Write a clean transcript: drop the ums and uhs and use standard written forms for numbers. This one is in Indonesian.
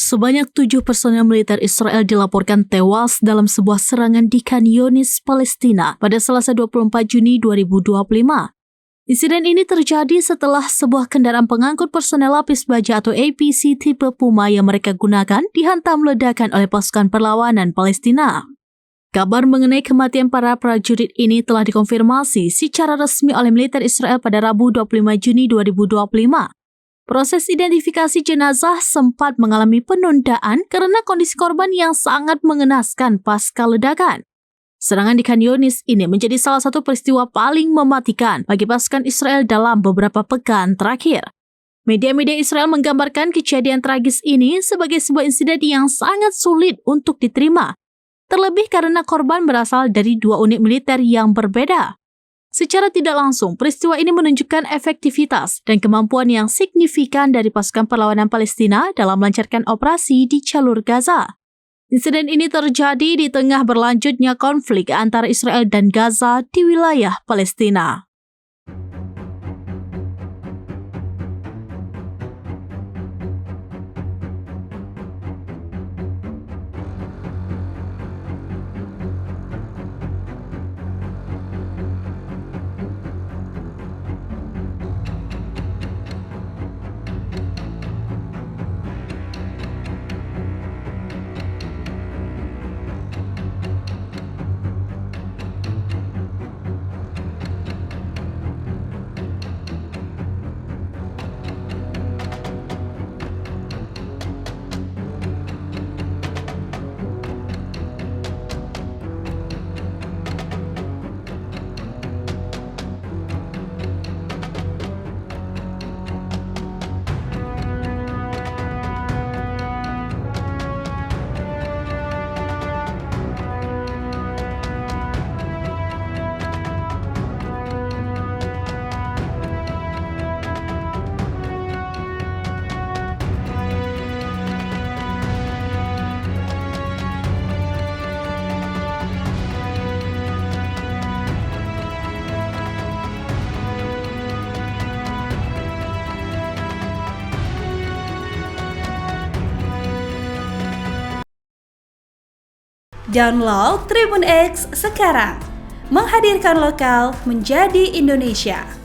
Sebanyak 7 personel militer Israel dilaporkan tewas dalam sebuah serangan di Khan Younis, Palestina pada Selasa 24 Juni 2025. Insiden ini terjadi setelah sebuah kendaraan pengangkut personel lapis baja atau APC tipe Puma yang mereka gunakan dihantam ledakan oleh pasukan perlawanan Palestina. Kabar mengenai kematian para prajurit ini telah dikonfirmasi secara resmi oleh militer Israel pada Rabu 25 Juni 2025. Proses identifikasi jenazah sempat mengalami penundaan karena kondisi korban yang sangat mengenaskan pasca ledakan. Serangan di Khan Younis ini menjadi salah satu peristiwa paling mematikan bagi pasukan Israel dalam beberapa pekan terakhir. Media-media Israel menggambarkan kejadian tragis ini sebagai sebuah insiden yang sangat sulit untuk diterima, terlebih karena korban berasal dari dua unit militer yang berbeda. Secara tidak langsung, peristiwa ini menunjukkan efektivitas dan kemampuan yang signifikan dari pasukan perlawanan Palestina dalam melancarkan operasi di jalur Gaza. Insiden ini terjadi di tengah berlanjutnya konflik antara Israel dan Gaza di wilayah Palestina. Download Tribun X sekarang, menghadirkan lokal menjadi Indonesia.